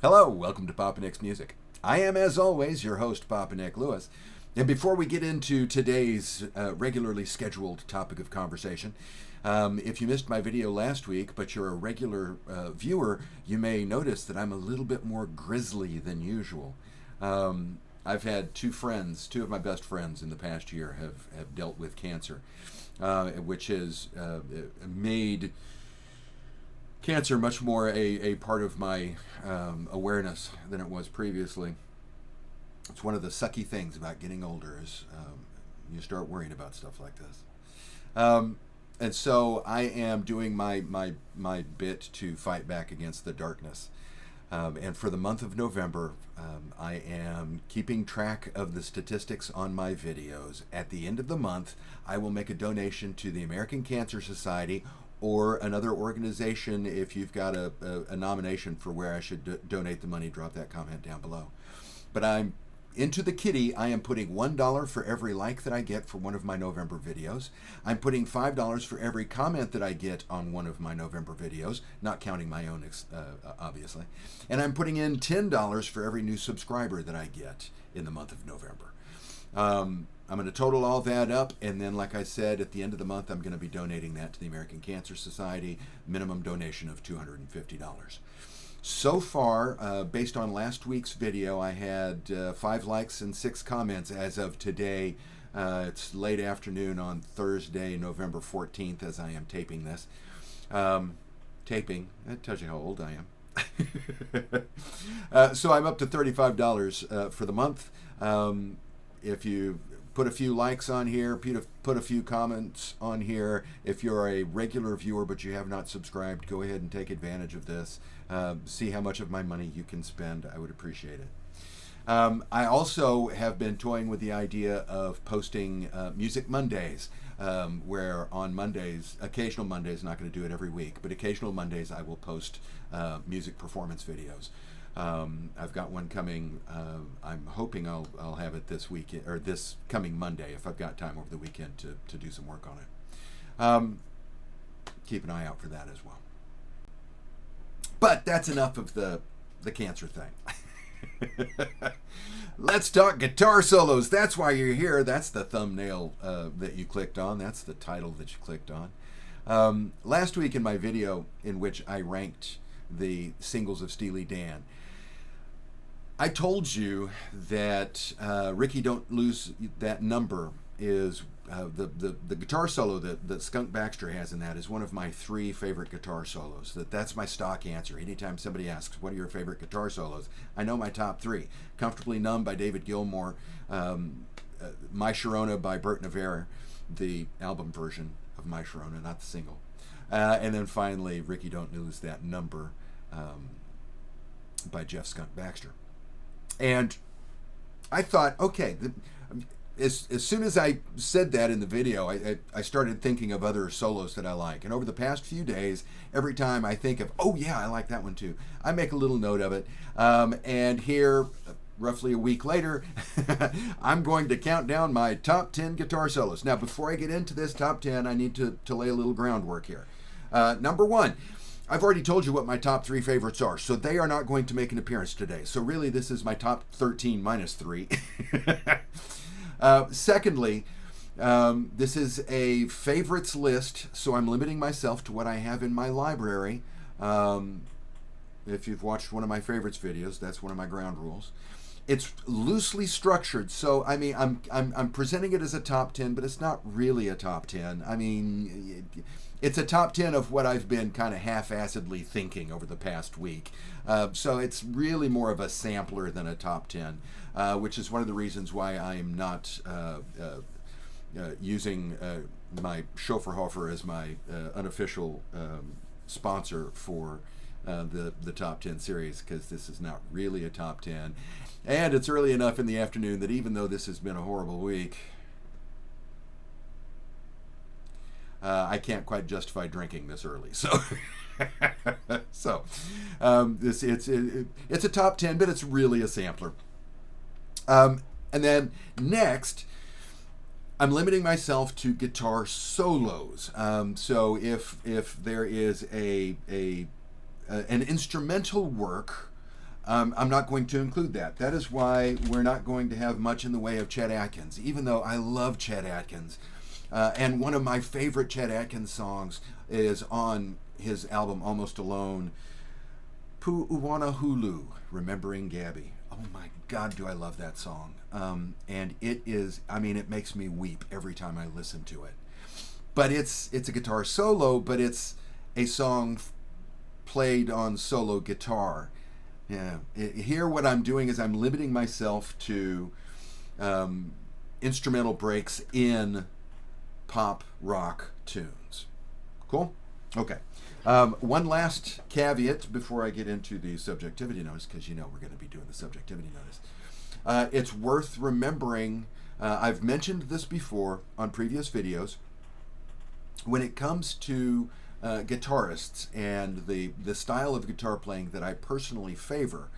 Hello, welcome to Papa Nick's Music. I am, as always, your host, Papa Nick Lewis. And before we get into today's regularly scheduled topic of conversation, if you missed my video last week, but you're a regular viewer, you may notice that I'm a little bit more grisly than usual. I've had two of my best friends in the past year have dealt with cancer, which has made cancer much more a part of my awareness than it was previously. It's one of the sucky things about getting older is you start worrying about stuff like this. And so I am doing my bit to fight back against the darkness. And for the month of November, I am keeping track of the statistics on my videos. At the end of the month, I will make a donation to the American Cancer Society or another organization. If you've got a nomination for where I should donate the money, drop that comment down below. But I'm into the kitty. I am putting $1 for every like that I get for one of my November videos. I'm putting $5 for every comment that I get on one of my November videos, not counting my own, obviously. And I'm putting in $10 for every new subscriber that I get in the month of November. I'm going to total all that up, and then, like I said, at the end of the month, I'm going to be donating that to the American Cancer Society, minimum donation of $250. So far, based on last week's video, I had 5 likes and 6 comments as of today. It's late afternoon on Thursday, November 14th, as I am taping this. That tells you how old I am. So I'm up to $35 for the month. If you put a few likes on here, put a few comments on here. If you're a regular viewer but you have not subscribed, go ahead and take advantage of this. See how much of my money you can spend. I would appreciate it. I also have been toying with the idea of posting Music Mondays, where on Mondays, occasional Mondays, not going to do it every week, but occasional Mondays I will post music performance videos. I've got one coming. I'm hoping I'll have it this weekend or this coming Monday if I've got time over the weekend to do some work on it. Keep an eye out for that as well. But that's enough of the cancer thing. Let's talk guitar solos. That's why you're here. That's the thumbnail that you clicked on. That's the title that you clicked on. Last week in my video in which I ranked the singles of Steely Dan, I told you that Ricky Don't Lose That Number is the guitar solo that Skunk Baxter has in that is one of my 3 favorite guitar solos. That's my stock answer. Anytime somebody asks, what are your favorite guitar solos? I know my top 3. Comfortably Numb by David Gilmour, My Sharona by Bert Navarre, the album version of My Sharona, not the single. And then finally, Ricky Don't Lose That Number by Jeff Skunk Baxter. And I thought, okay, as soon as I said that in the video, I started thinking of other solos that I like. And over the past few days, every time I think of, oh yeah, I like that one too, I make a little note of it. And here, roughly a week later, I'm going to count down my top 10 guitar solos. Now, before I get into this top 10, I need to lay a little groundwork here. Number 1, I've already told you what my top 3 favorites are, so they are not going to make an appearance today. So really, this is my top 13 minus 3. Secondly, this is a favorites list, so I'm limiting myself to what I have in my library. If you've watched one of my favorites videos, that's one of my ground rules. It's loosely structured, so I mean, I'm presenting it as a top 10, but it's not really a top 10. I mean, it's a top 10 of what I've been kind of half-assedly thinking over the past week. So it's really more of a sampler than a top 10, which is one of the reasons why I am not using my Schofferhofer as my unofficial sponsor for the top 10 series, because this is not really a top 10. And it's early enough in the afternoon that even though this has been a horrible week, I can't quite justify drinking this early. So, it's a top 10, but it's really a sampler. And then next, I'm limiting myself to guitar solos. So if there is an instrumental work I'm not going to include that. That is why we're not going to have much in the way of Chet Atkins, even though I love Chet Atkins. And one of my favorite Chet Atkins songs is on his album Almost Alone, Pu'uwana Hulu, Remembering Gabby. Oh my God, do I love that song. And it is, I mean, it makes me weep every time I listen to it. But it's a guitar solo, but it's a song played on solo guitar. Yeah. Here what I'm doing is I'm limiting myself to instrumental breaks in pop rock tunes. Cool? Okay. One last caveat before I get into the subjectivity notice, because you know we're going to be doing the subjectivity notice. It's worth remembering, I've mentioned this before on previous videos, when it comes to guitarists and the style of guitar playing that I personally favor,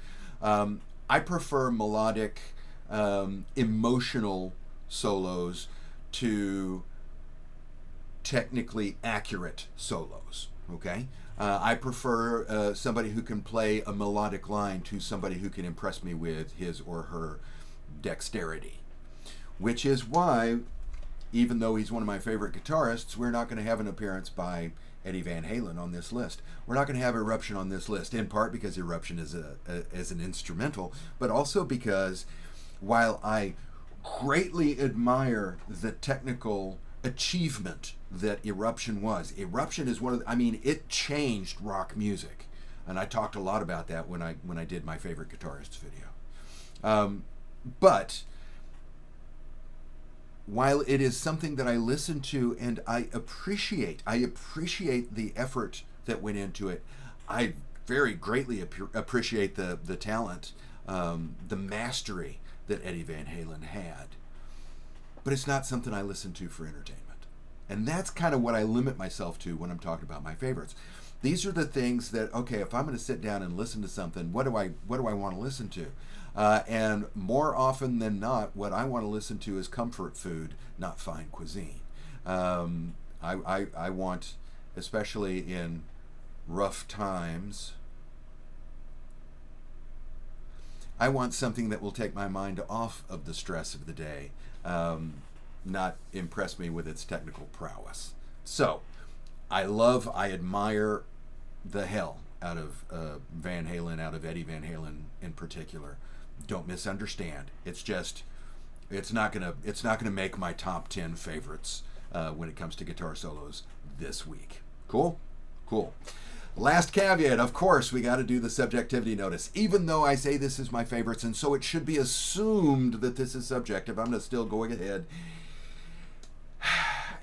I prefer melodic, emotional solos to technically accurate solos. Okay, I prefer somebody who can play a melodic line to somebody who can impress me with his or her dexterity, which is why, even though he's one of my favorite guitarists, we're not going to have an appearance by Eddie Van Halen on this list. We're not going to have Eruption on this list, in part because Eruption is an instrumental, but also because while I greatly admire the technical achievement that Eruption was, Eruption is one of the, I mean, it changed rock music, and I talked a lot about that when I did my favorite guitarists video. But while it is something that I listen to and I appreciate the effort that went into it, I very greatly appreciate the talent, the mastery that Eddie Van Halen had. But it's not something I listen to for entertainment. And that's kind of what I limit myself to when I'm talking about my favorites. These are the things that, okay, if I'm going to sit down and listen to something, what do I want to listen to? And more often than not, what I want to listen to is comfort food, not fine cuisine. I want, especially in rough times, I want something that will take my mind off of the stress of the day, not impress me with its technical prowess. So, I admire the hell out of Van Halen, out of Eddie Van Halen in particular. Don't misunderstand. It's just, it's not gonna make my top 10 favorites when it comes to guitar solos this week. Cool? Cool. Last caveat, of course, we got to do the subjectivity notice. Even though I say this is my favorites, and so it should be assumed that this is subjective, I'm going to still go ahead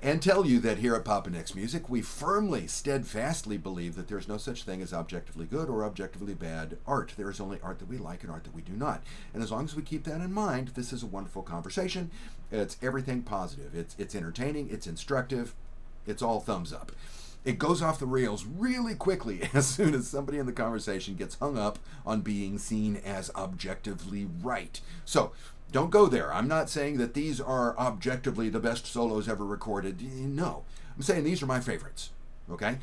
and tell you that here at Papa Nick's Music, we firmly, steadfastly believe that there's no such thing as objectively good or objectively bad art. There is only art that we like and art that we do not. And as long as we keep that in mind, this is a wonderful conversation. It's everything positive. It's entertaining, it's instructive, it's all thumbs up. It goes off the rails really quickly as soon as somebody in the conversation gets hung up on being seen as objectively right. So, don't go there. I'm not saying that these are objectively the best solos ever recorded. No. I'm saying these are my favorites. Okay?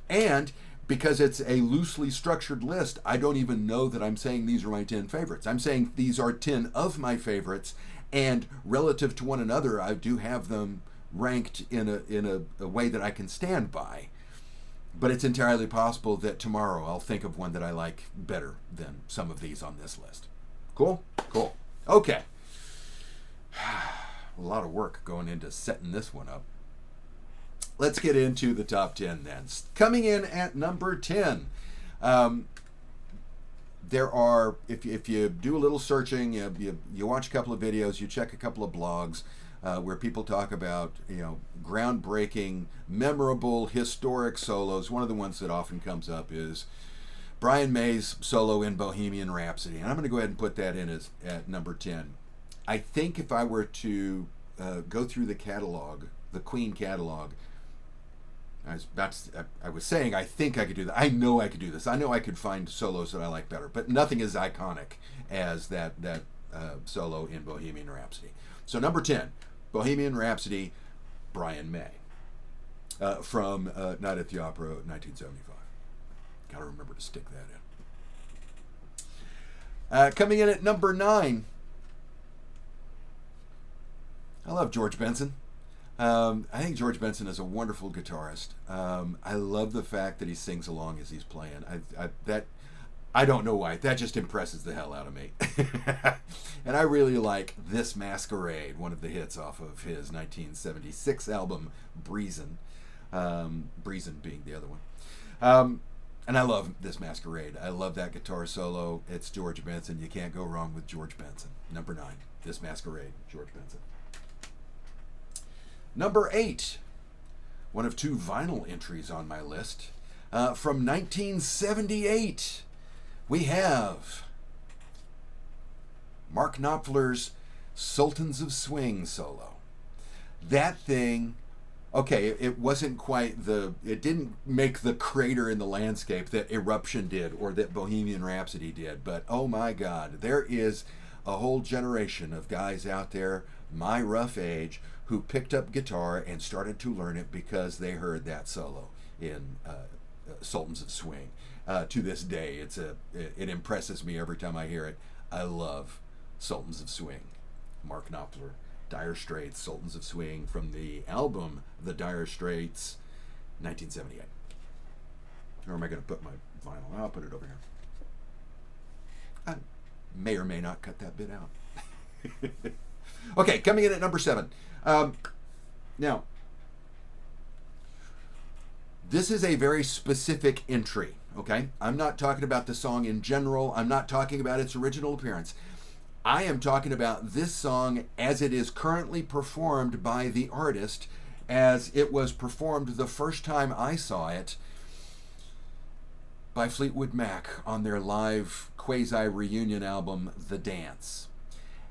And because it's a loosely structured list, I don't even know that I'm saying these are my 10 favorites. I'm saying these are 10 of my favorites, and relative to one another, I do have them ranked in a way that I can stand by. But it's entirely possible that tomorrow I'll think of one that I like better than some of these on this list. Cool? Cool. Okay. A lot of work going into setting this one up. Let's get into the top 10 then. Coming in at number 10. There are, if you do a little searching, you watch a couple of videos, you check a couple of blogs, where people talk about, groundbreaking, memorable, historic solos. One of the ones that often comes up is Brian May's solo in Bohemian Rhapsody, and I'm going to go ahead and put that in as at number 10. I think if I were to go through the catalog, the Queen catalog, I was saying I think I could do that. I know I could do this. I know I could find solos that I like better, but nothing as iconic as that solo in Bohemian Rhapsody. So number 10. Bohemian Rhapsody, Brian May, from Night at the Opera, 1975. Got to remember to stick that Coming in at number 9, I love George Benson. I think George Benson is a wonderful guitarist. I love the fact that he sings along as he's playing. I don't know why. That just impresses the hell out of me. And I really like This Masquerade, one of the hits off of his 1976 album, Breezin'. Breezin' being the other one. And I love This Masquerade. I love that guitar solo. It's George Benson. You can't go wrong with George Benson. Number 9, This Masquerade, George Benson. Number 8, one of 2 vinyl entries on my list. From 1978, we have Mark Knopfler's Sultans of Swing solo. That thing, okay, it wasn't quite it didn't make the crater in the landscape that Eruption did or that Bohemian Rhapsody did, but oh my God, there is a whole generation of guys out there, my rough age, who picked up guitar and started to learn it because they heard that solo in Sultans of Swing. To this day, it impresses me every time I hear it. I love Sultans of Swing. Mark Knopfler, Dire Straits, Sultans of Swing, from the album The Dire Straits, 1978. Or am I going to put my vinyl? I'll put it over here. I may or may not cut that bit out. Okay, coming in at number 7. Now, this is a very specific entry, okay? I'm not talking about the song in general. I'm not talking about its original appearance. I am talking about this song as it is currently performed by the artist, as it was performed the first time I saw it by Fleetwood Mac on their live quasi-reunion album, The Dance.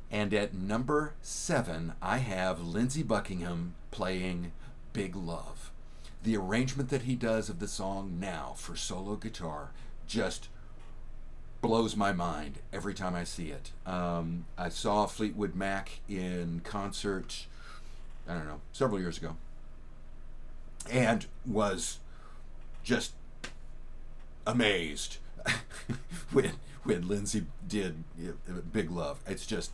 And at number 7, I have Lindsey Buckingham playing Big Love. The arrangement that he does of the song now for solo guitar just blows my mind every time I see it. I saw Fleetwood Mac in concert, I don't know, several years ago, and was just amazed when Lindsey did Big Love. It's just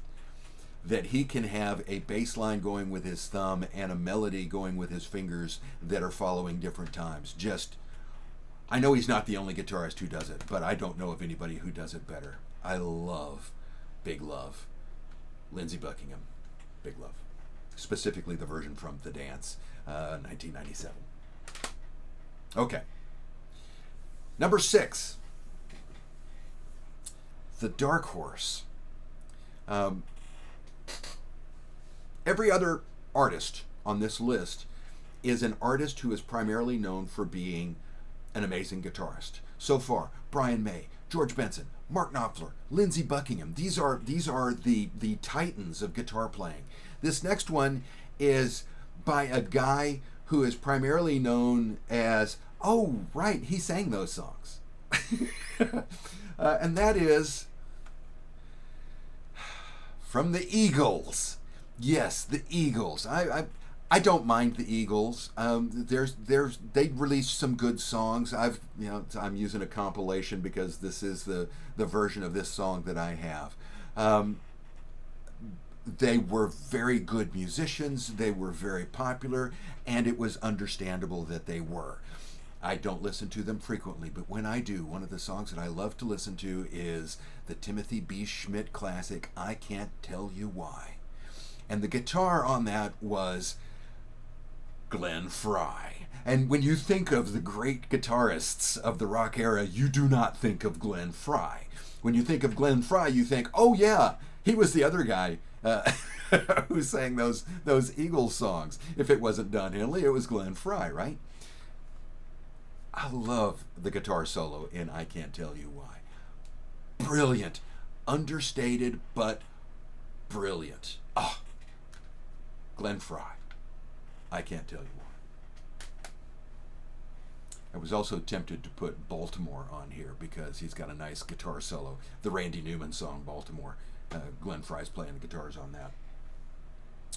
that he can have a bass line going with his thumb and a melody going with his fingers that are following different times. Just, I know he's not the only guitarist who does it, but I don't know of anybody who does it better. I love Big Love. Lindsey Buckingham, Big Love. Specifically the version from The Dance, 1997. Okay. Number 6, The Dark Horse. Every other artist on this list is an artist who is primarily known for being an amazing guitarist. So far, Brian May, George Benson, Mark Knopfler, Lindsey Buckingham. These are the titans of guitar playing. This next one is by a guy who is primarily known as, oh, right, he sang those songs. And that is from the Eagles. Yes, the Eagles. I don't mind the Eagles. They released some good songs. I'm using a compilation because this is the version of this song that I have. They were very good musicians. They were very popular, and it was understandable that they were. I don't listen to them frequently, but when I do, one of the songs that I love to listen to is the Timothy B. Schmidt classic, I Can't Tell You Why. And the guitar on that was Glenn Frey. And when you think of the great guitarists of the rock era, you do not think of Glenn Frey. When you think of Glenn Frey, you think, oh yeah, he was the other guy who sang those Eagles songs. If it wasn't Don Henley, it was Glenn Frey, right? I love the guitar solo in I Can't Tell You Why. Brilliant. Understated, but brilliant. Oh, Glenn Frey. I Can't Tell You Why. I was also tempted to put Baltimore on here because he's got a nice guitar solo. The Randy Newman song, Baltimore. Glenn Frey's playing the guitars on that.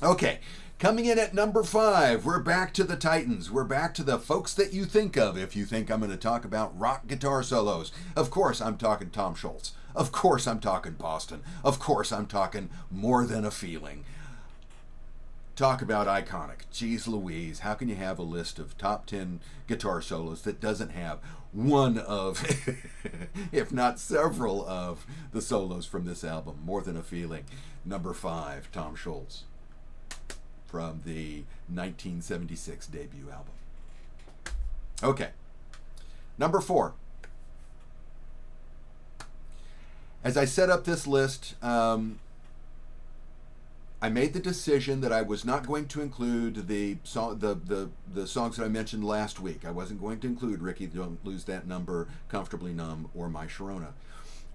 Okay, coming in at number 5, we're back to the Titans. We're back to the folks that you think of if you think I'm going to talk about rock guitar solos. Of course, I'm talking Tom Scholz. Of course, I'm talking Boston. Of course, I'm talking More Than a Feeling. Talk about iconic. Jeez Louise, how can you have a list of top 10 guitar solos that doesn't have one of, if not several of, the solos from this album? More Than a Feeling. Number 5, Tom Scholz, from the 1976 debut album. Okay. Number 4. As I set up this list, I made the decision that I was not going to include the songs that I mentioned last week. I wasn't going to include Ricky Don't Lose That Number, Comfortably Numb, or My Sharona.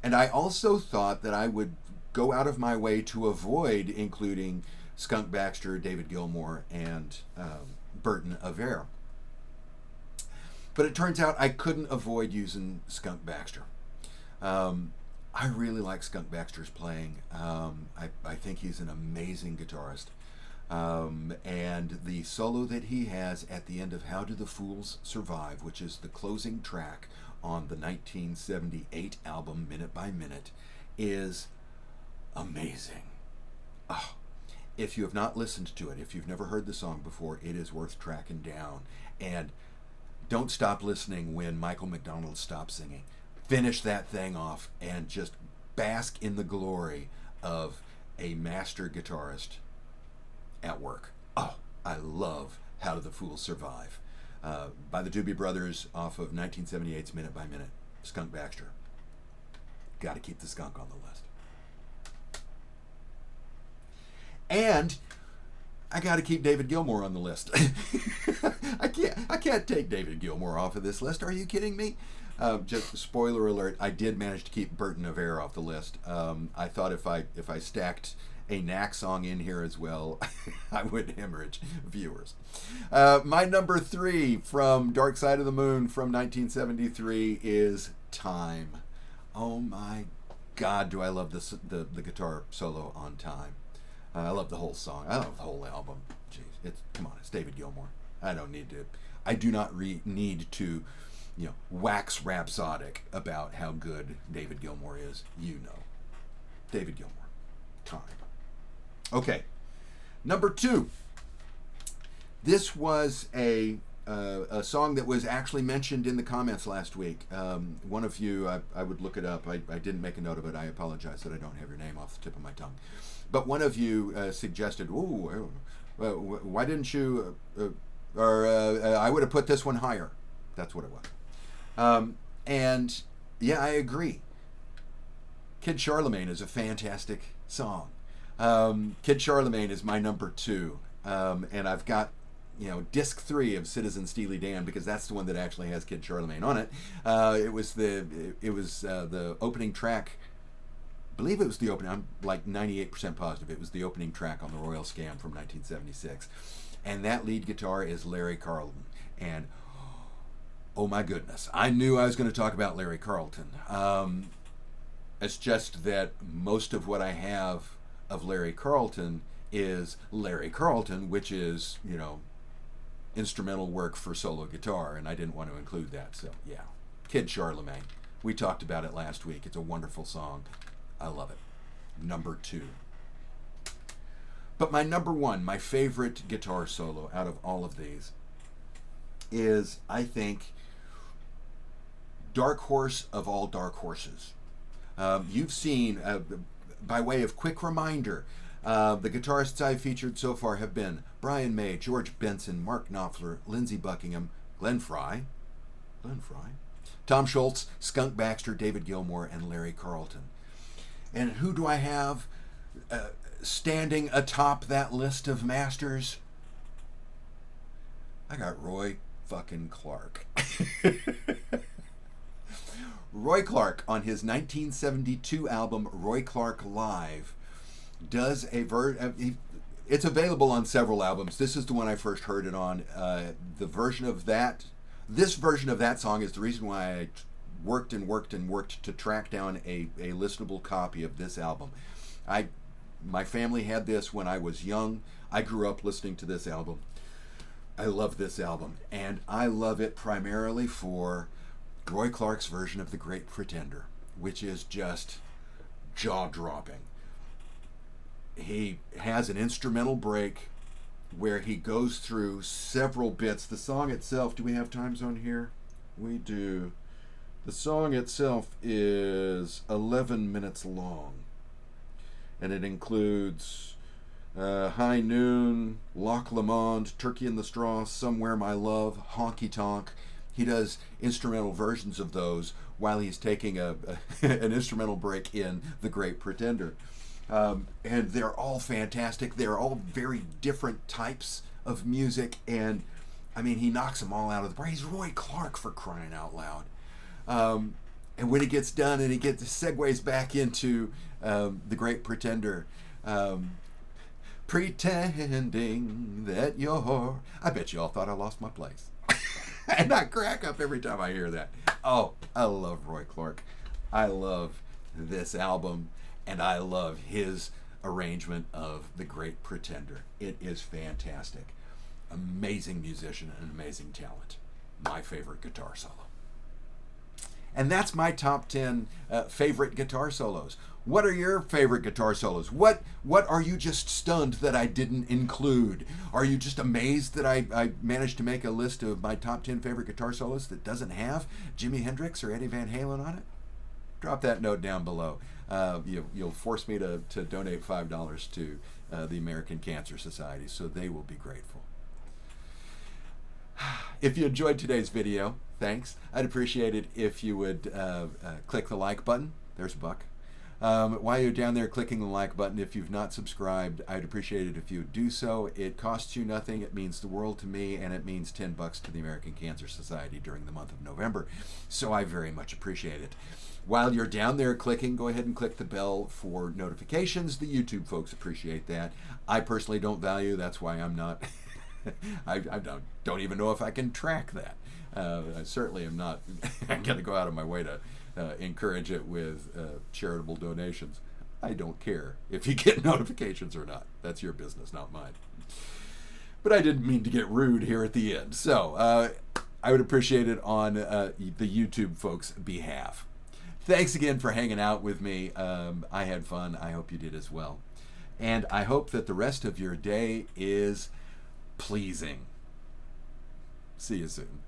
And I also thought that I would go out of my way to avoid including Skunk Baxter, David Gilmour, and Burton Avere. But it turns out I couldn't avoid using Skunk Baxter. I really like Skunk Baxter's playing. I think he's an amazing guitarist. And the solo that he has at the end of How Do the Fools Survive, which is the closing track on the 1978 album Minute by Minute, is amazing. Oh, if you have not listened to it, if you've never heard the song before, it is worth tracking down. And don't stop listening when Michael McDonald stops singing. Finish that thing off and just bask in the glory of a master guitarist at work. Oh, I love How Do the Fools Survive, by the Doobie Brothers off of 1978's Minute by Minute. Skunk Baxter. Got to keep the skunk on the list. And I got to keep David Gilmour on the list. I can't take David Gilmour off of this list. Are you kidding me? Just spoiler alert, I did manage to keep Burton Avere off the list. I thought if I stacked a Knack song in here as well, I would hemorrhage viewers. My number 3 from Dark Side of the Moon from 1973 is Time. Oh my God, do I love the guitar solo on Time. I love the whole song. I love the whole album. Jeez, come on, it's David Gilmour. I do not need to wax rhapsodic about how good David Gilmour is. David Gilmour. Time. Okay. Number 2. This was a song that was actually mentioned in the comments last week. One of you, I would look it up. I didn't make a note of it. I apologize that I don't have your name off the tip of my tongue. But one of you suggested, why didn't you, I would have put this one higher. That's what it was. And yeah, I agree. Kid Charlemagne is a fantastic song. Kid Charlemagne is my number 2. And I've got, disc 3 of Citizen Steely Dan, because that's the one that actually has Kid Charlemagne on it. It was the opening track. I believe it was the opening. I'm like 98% positive it was the opening track on the Royal Scam from 1976. And that lead guitar is Larry Carlton. And oh my goodness, I knew I was going to talk about Larry Carlton. It's just that most of what I have of Larry Carlton is Larry Carlton, which is, instrumental work for solo guitar, and I didn't want to include that. So yeah, Kid Charlemagne. We talked about it last week. It's a wonderful song. I love it. Number 2. But my number 1, my favorite guitar solo out of all of these, is, I think, dark horse of all dark horses. You've seen, by way of quick reminder, the guitarists I've featured so far have been Brian May, George Benson, Mark Knopfler, Lindsey Buckingham, Glenn Frey, Tom Scholz, Skunk Baxter, David Gilmour, and Larry Carlton. And who do I have standing atop that list of masters? I got Roy fucking Clark. Roy Clark, on his 1972 album Roy Clark Live, does it's available on several albums. This is the one I first heard it on. This version of that song is the reason why I worked to track down a listenable copy of this album. I My family had this when I was young. I grew up listening to this album. I love this album, and I love it primarily for Roy Clark's version of The Great Pretender, which is just jaw-dropping. He has an instrumental break where he goes through several bits. The song itself, do we have times on here? We do. The song itself is 11 minutes long, and it includes High Noon, Loch Lomond, Turkey in the Straw, Somewhere My Love, Honky Tonk. He does instrumental versions of those while he's taking an instrumental break in The Great Pretender. And they're all fantastic. They're all very different types of music, and I mean, he knocks them all out of the park. He's Roy Clark, for crying out loud. And when he gets done and he segues back into The Great Pretender, pretending that you're... I bet you all thought I lost my place. And I crack up every time I hear that. Oh, I love Roy Clark. I love this album, and I love his arrangement of The Great Pretender. It is fantastic. Amazing musician and amazing talent. My favorite guitar solo. And that's my top 10 favorite guitar solos. What are your favorite guitar solos? What are you just stunned that I didn't include? Are you just amazed that I managed to make a list of my top 10 favorite guitar solos that doesn't have Jimi Hendrix or Eddie Van Halen on it? Drop that note down below. You'll force me to donate $5 to the American Cancer Society, so they will be grateful. If you enjoyed today's video, thanks. I'd appreciate it if you would click the like button. There's a buck. While you're down there clicking the like button, if you've not subscribed, I'd appreciate it if you would do so. It costs you nothing. It means the world to me, and it means $10 to the American Cancer Society during the month of November. So I very much appreciate it. While you're down there clicking, go ahead and click the bell for notifications. The YouTube folks appreciate that. I personally don't value. That's why I'm not... I don't even know if I can track that. I certainly am not going to go out of my way to encourage it with charitable donations. I don't care if you get notifications or not. That's your business, not mine. But I didn't mean to get rude here at the end. So I would appreciate it on the YouTube folks' behalf. Thanks again for hanging out with me. I had fun. I hope you did as well. And I hope that the rest of your day is pleasing. See you soon.